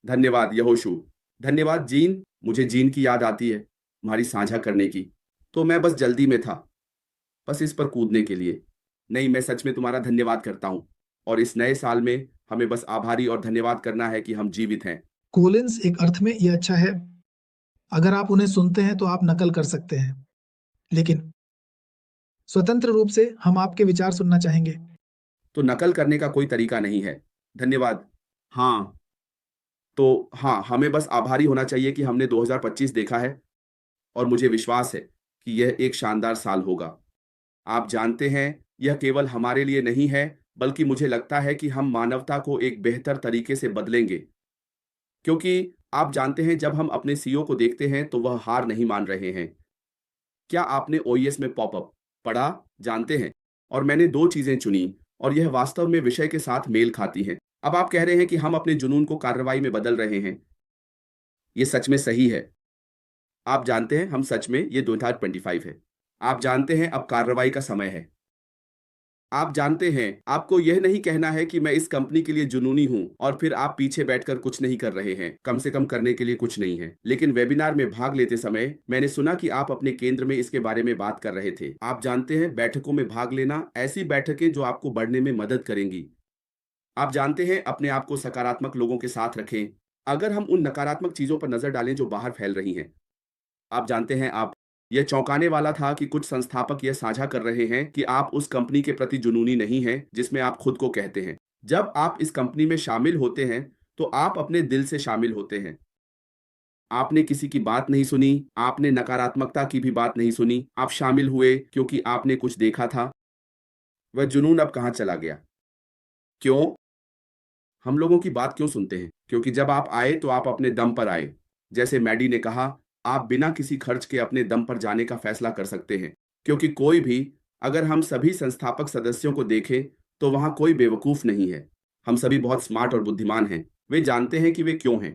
धन्यवाद यहोशू। धन्यवाद जीन। मुझे जीन की याद आती है, तुम्हारी साझा करने की। तो मैं बस जल्दी में था, बस इस पर कूदने के लिए। नहीं, मैं सच में तुम्हारा धन्यवाद करता हूँ। और इस नए साल में हमें बस आभारी और धन्यवाद करना है कि हम जीवित हैं। कोलिंस, एक अर्थ में यह अच्छा है। अगर आप उन्हें सुनते हैं तो आप नकल कर सकते हैं, लेकिन स्वतंत्र रूप से हम आपके विचार सुनना चाहेंगे। तो नकल करने का कोई तरीका नहीं है। धन्यवाद। हाँ, तो हाँ, हमें बस आभारी होना चाहिए कि हमने 2025 देखा है, और मुझे विश्वास है कि यह एक शानदार साल होगा। आप जानते हैं, यह केवल हमारे लिए नहीं है, बल्कि मुझे लगता है कि हम मानवता को एक बेहतर तरीके से बदलेंगे। क्योंकि आप जानते हैं, जब हम अपने सीईओ को देखते हैं तो वह हार नहीं मान रहे हैं। क्या आपने ओईएस में पॉपअप पढ़ा? जानते हैं, और मैंने 2 चीजें चुनी, और यह वास्तव में विषय के साथ मेल खाती हैं। अब आप कह रहे हैं कि हम अपने जुनून को कार्रवाई में बदल रहे हैं। ये सच में सही है। आप जानते हैं, हम सच में, ये 2025 है। आप जानते हैं, अब कार्रवाई का समय है। आप जानते हैं, आपको यह नहीं कहना है कि मैं इस कंपनी के लिए जुनूनी हूं, और फिर आप पीछे बैठकर कुछ नहीं कर रहे हैं। कम से कम करने के लिए कुछ नहीं है। लेकिन वेबिनार में भाग लेते समय मैंने सुना कि आप अपने केंद्र में इसके बारे में बात कर रहे थे। आप जानते हैं, बैठकों में भाग लेना, ऐसी बैठकें जो आपको बढ़ने में मदद करेंगी। आप जानते हैं, अपने आप को सकारात्मक लोगों के साथ रखें। अगर हम उन नकारात्मक चीजों पर नजर डालें जो बाहर फैल रही हैं। आप जानते हैं, आप, यह चौंकाने वाला था कि कुछ संस्थापक यह साझा कर रहे हैं कि आप उस कंपनी के प्रति जुनूनी नहीं हैं जिसमें आप खुद को कहते हैं। जब आप इस कंपनी में शामिल होते हैं तो आप अपने दिल से शामिल होते हैं। आपने किसी की बात नहीं सुनी, आपने नकारात्मकता की भी बात नहीं सुनी। आप शामिल हुए क्योंकि आपने कुछ देखा था। वह जुनून अब कहाँ चला गया? क्यों? हम लोगों की बात क्यों सुनते हैं? क्योंकि जब आप आए तो आप अपने दम पर आए। जैसे मैडी ने कहा, आप बिना किसी खर्च के अपने दम पर जाने का फैसला कर सकते हैं। क्योंकि कोई भी, अगर हम सभी संस्थापक सदस्यों को देखें, तो वहां कोई बेवकूफ नहीं है। हम सभी बहुत स्मार्ट और बुद्धिमान हैं। वे जानते हैं कि वे क्यों हैं।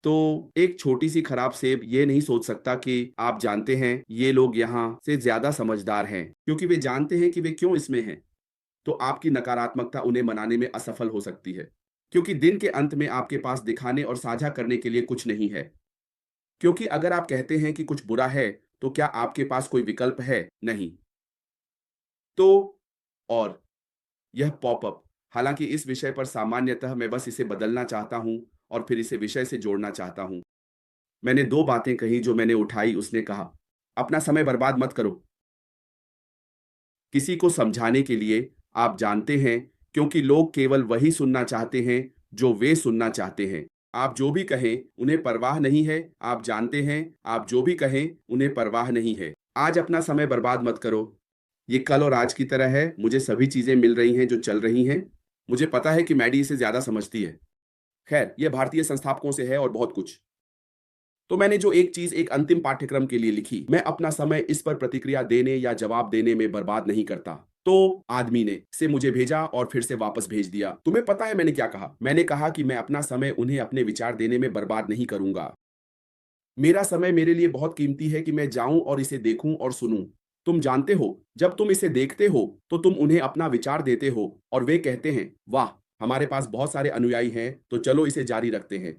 तो एक छोटी सी खराब सेब ये नहीं सोच सकता कि आप जानते हैं, ये लोग यहाँ से ज्यादा समझदार हैं, क्योंकि वे जानते हैं कि वे क्यों इसमें हैं। तो आपकी नकारात्मकता उन्हें मनाने में असफल हो सकती है, क्योंकि दिन के अंत में आपके पास दिखाने और साझा करने के लिए कुछ नहीं है। क्योंकि अगर आप कहते हैं कि कुछ बुरा है, तो क्या आपके पास कोई विकल्प है? नहीं। तो और यह पॉपअप, हालांकि इस विषय पर सामान्यतः मैं बस इसे बदलना चाहता हूं और फिर इसे विषय से जोड़ना चाहता हूं। मैंने 2 बातें कही जो मैंने उठाई। उसने कहा, अपना समय बर्बाद मत करो किसी को समझाने के लिए। आप जानते हैं, क्योंकि लोग केवल वही सुनना चाहते हैं जो वे सुनना चाहते हैं। आप जो भी कहें, उन्हें परवाह नहीं है। आप जानते हैं, आप जो भी कहें, उन्हें परवाह नहीं है। आज अपना समय बर्बाद मत करो। ये कल और आज की तरह है। मुझे सभी चीजें मिल रही हैं जो चल रही हैं। मुझे पता है कि मैडी इसे ज्यादा समझती है। खैर, यह भारतीय संस्थापकों से है और बहुत कुछ। तो मैंने जो एक चीज एक अंतिम पाठ्यक्रम के लिए लिखी, मैं अपना समय इस पर प्रतिक्रिया देने या जवाब देने में बर्बाद नहीं करता। तो आदमी ने से मुझे भेजा और फिर से वापस भेज दिया। तुम्हें पता है मैंने क्या कहा? मैंने कहा कि मैं अपना समय उन्हें अपने विचार देने में बर्बाद नहीं करूंगा। मेरा समय मेरे लिए बहुत कीमती है कि मैं जाऊं और इसे देखूं और सुनूं। तुम जानते हो, जब तुम इसे देखते हो तो तुम उन्हें अपना विचार देते हो और वे कहते हैं, वाह, हमारे पास बहुत सारे अनुयायी हैं, तो चलो इसे जारी रखते हैं।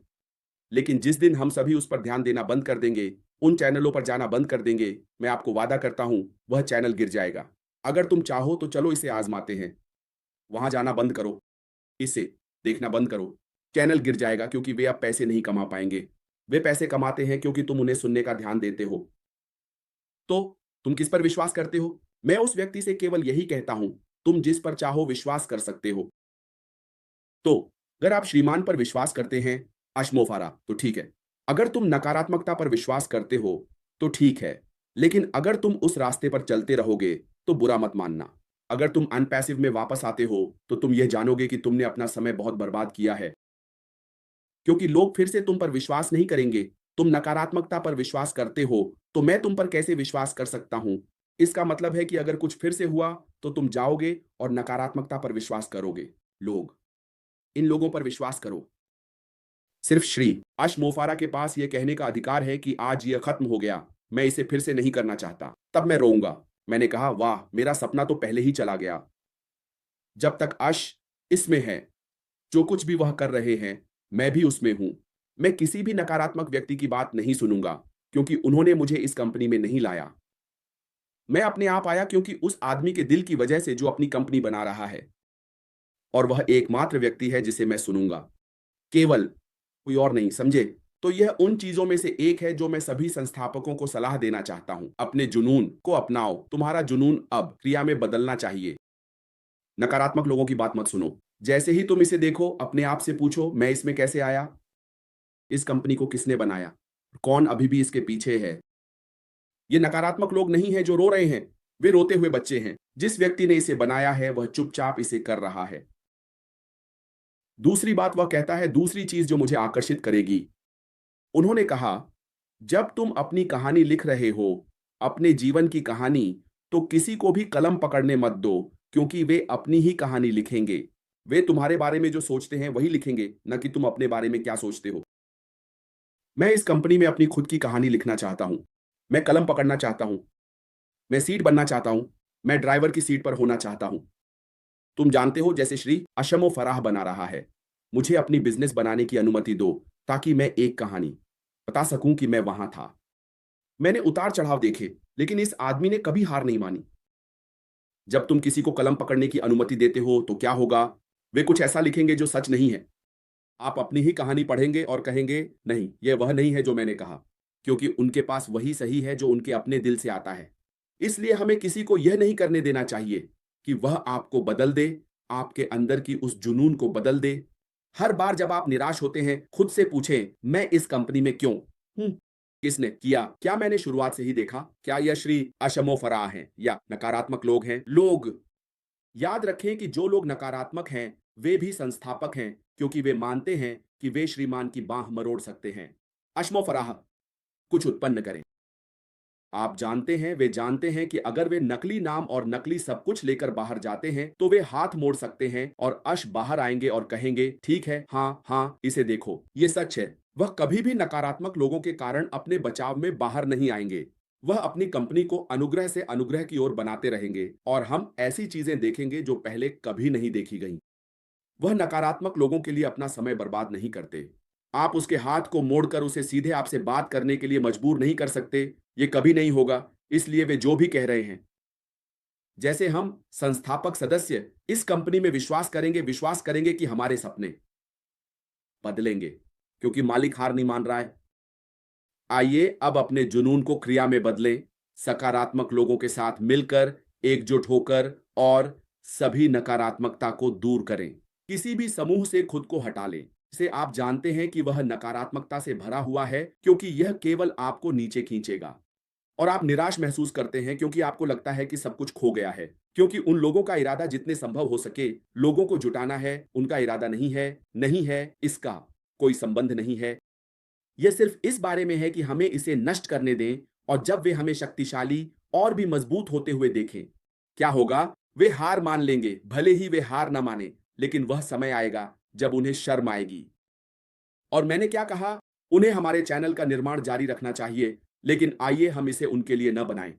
लेकिन जिस दिन हम सभी उस पर ध्यान देना बंद कर देंगे, उन चैनलों पर जाना बंद कर देंगे, मैं आपको वादा करता हूं, वह चैनल गिर जाएगा। अगर तुम चाहो तो चलो इसे आजमाते हैं। वहां जाना बंद करो, इसे देखना बंद करो। चैनल गिर जाएगा क्योंकि वे अब पैसे नहीं कमा पाएंगे। वे पैसे कमाते हैं क्योंकि तुम उन्हें सुनने का ध्यान देते हो। तो तुम किस पर विश्वास करते हो? मैं उस व्यक्ति से केवल यही कहता हूं, तुम जिस पर चाहो विश्वास कर सकते हो। तो अगर आप श्रीमान पर विश्वास करते हैं, अश्मोफारा, तो ठीक है। अगर तुम नकारात्मकता पर विश्वास करते हो, तो ठीक है। लेकिन अगर तुम उस रास्ते पर चलते रहोगे, तो बुरा मत मानना। अगर तुम अनपैसिव में वापस आते हो, तो तुम यह जानोगे कि तुमने अपना समय बहुत बर्बाद किया है। क्योंकि लोग फिर से तुम पर विश्वास नहीं करेंगे। तुम नकारात्मकता पर विश्वास करते हो, तो मैं तुम पर कैसे विश्वास कर सकता हूं? इसका मतलब है कि अगर कुछ फिर से हुआ, तो तुम जाओगे और नकारात्मकता पर विश्वास करोगे। लोग, इन लोगों पर विश्वास करो। सिर्फ श्री अश मोफारा के पास यह कहने का अधिकार है कि आज यह खत्म हो गया, मैं इसे फिर से नहीं करना चाहता। तब मैं रोऊंगा। मैंने कहा, वाह, मेरा सपना तो पहले ही चला गया। जब तक अश इसमें है, जो कुछ भी वह कर रहे हैं, मैं भी उसमें हूं। मैं किसी भी नकारात्मक व्यक्ति की बात नहीं सुनूंगा, क्योंकि उन्होंने मुझे इस कंपनी में नहीं लाया। मैं अपने आप आया क्योंकि उस आदमी के दिल की वजह से जो अपनी कंपनी बना रहा है, और वह एकमात्र व्यक्ति है जिसे मैं सुनूंगा, केवल, कोई और नहीं, समझे? तो यह उन चीजों में से एक है जो मैं सभी संस्थापकों को सलाह देना चाहता हूं। अपने जुनून को अपनाओ। तुम्हारा जुनून अब क्रिया में बदलना चाहिए। नकारात्मक लोगों की बात मत सुनो। जैसे ही तुम इसे देखो, अपने आप से पूछो, मैं इसमें कैसे आया? इस कंपनी को किसने बनाया? कौन अभी भी इसके पीछे है? ये नकारात्मक लोग नहीं हैं जो रो रहे हैं, वे रोते हुए बच्चे हैं। जिस व्यक्ति ने इसे बनाया है वह चुपचाप इसे कर रहा है। दूसरी बात वह कहता है, दूसरी चीज जो मुझे आकर्षित करेगी। उन्होंने कहा, जब तुम अपनी कहानी लिख रहे हो, अपने जीवन की कहानी, तो किसी को भी कलम पकड़ने मत दो, क्योंकि वे अपनी ही कहानी लिखेंगे। वे तुम्हारे बारे में जो सोचते हैं वही लिखेंगे, न कि तुम अपने बारे में क्या सोचते हो। मैं इस कंपनी में अपनी खुद की कहानी लिखना चाहता हूं। मैं कलम पकड़ना चाहता हूं। मैं सीट बनना चाहता हूं। मैं ड्राइवर की सीट पर होना चाहता हूं। तुम जानते हो, जैसे श्री अशमो फराह बना रहा है। मुझे अपनी बिजनेस बनाने की अनुमति दो, ताकि मैं एक कहानी बता सकूं कि मैं वहां था। मैंने उतार चढ़ाव देखे, लेकिन इस आदमी ने कभी हार नहीं मानी। जब तुम किसी को कलम पकड़ने की अनुमति देते हो तो क्या होगा? वे कुछ ऐसा लिखेंगे जो सच नहीं है। आप अपनी ही कहानी पढ़ेंगे और कहेंगे, नहीं, यह वह नहीं है जो मैंने कहा, क्योंकि उनके पास वही सही है जो उनके अपने दिल से आता है। इसलिए हमें किसी को यह नहीं करने देना चाहिए कि वह आपको बदल दे, आपके अंदर की उस जुनून को बदल दे। हर बार जब आप निराश होते हैं, खुद से पूछें, मैं इस कंपनी में क्यों हूं? किसने किया? क्या मैंने शुरुआत से ही देखा? क्या यह श्री अशमो फराह हैं या नकारात्मक लोग हैं? लोग, याद रखें कि जो लोग नकारात्मक हैं, वे भी संस्थापक हैं, क्योंकि वे मानते हैं कि वे श्रीमान की बांह मरोड़ सकते हैं। अशमो फराह कुछ उत्पन्न करें। आप जानते हैं, वे जानते हैं कि अगर वे नकली नाम और नकली सब कुछ लेकर बाहर जाते हैं, तो वे हाथ मोड़ सकते हैं और अश बाहर आएंगे और कहेंगे, ठीक है, हाँ हाँ, इसे देखो, ये सच है। वह कभी भी नकारात्मक लोगों के कारण अपने बचाव में बाहर नहीं आएंगे। वह अपनी कंपनी को अनुग्रह से अनुग्रह की ओर बनाते रहेंगे, और हम ऐसी चीजें देखेंगे जो पहले कभी नहीं देखी गई। वह नकारात्मक लोगों के लिए अपना समय बर्बाद नहीं करते। आप उसके हाथ को मोड़कर उसे सीधे आपसे बात करने के लिए मजबूर नहीं कर सकते। ये कभी नहीं होगा। इसलिए वे जो भी कह रहे हैं, जैसे हम संस्थापक सदस्य इस कंपनी में विश्वास करेंगे कि हमारे सपने बदलेंगे, क्योंकि मालिक हार नहीं मान रहा है। आइए अब अपने जुनून को क्रिया में बदलें, सकारात्मक लोगों के साथ मिलकर, एकजुट होकर, और सभी नकारात्मकता को दूर करें। किसी भी समूह से खुद को हटा लें जिसे आप जानते हैं कि वह नकारात्मकता से भरा हुआ है, क्योंकि यह केवल आपको नीचे खींचेगा। और आप निराश महसूस करते हैं क्योंकि आपको लगता है कि सब कुछ खो गया है, क्योंकि उन लोगों का इरादा जितने संभव हो सके लोगों को जुटाना है। उनका इरादा नहीं है, इसका कोई संबंध नहीं है। यह सिर्फ इस बारे में है कि हमें इसे नष्ट करने दें, और जब वे हमें शक्तिशाली और भी मजबूत होते हुए देखें, क्या होगा? वे हार मान लेंगे। भले ही वे हार ना माने, लेकिन वह समय आएगा जब उन्हें शर्म आएगी। और मैंने क्या कहा? उन्हें हमारे चैनल का निर्माण जारी रखना चाहिए, लेकिन आइए हम इसे उनके लिए न बनाएं।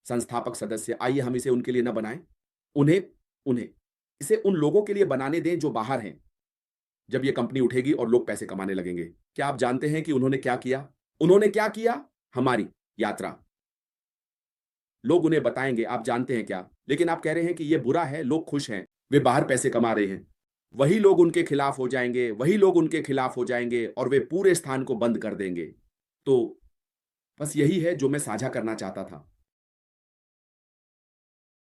संस्थापक सदस्य, आइए हम इसे उनके लिए न बनाएं। उन्हें उन्हें इसे उन लोगों के लिए बनाने दें जो बाहर हैं। जब यह कंपनी उठेगी और लोग पैसे कमाने लगेंगे। क्या आप जानते हैं कि उन्होंने क्या किया? उन्होंने क्या किया? हमारी यात्रा। लोग उन्हें बताएंगे, आप जानते हैं क्या? लेकिन आप कह रहे हैं कि यह बुरा है, लोग खुश हैं, वे बाहर पैसे कमा रहे हैं। वही लोग उनके खिलाफ हो जाएंगे, वही लोग उनके खिलाफ हो जाएंगे, और वे पूरे स्थान को बंद कर देंगे। तो बस यही है जो मैं साझा करना चाहता था।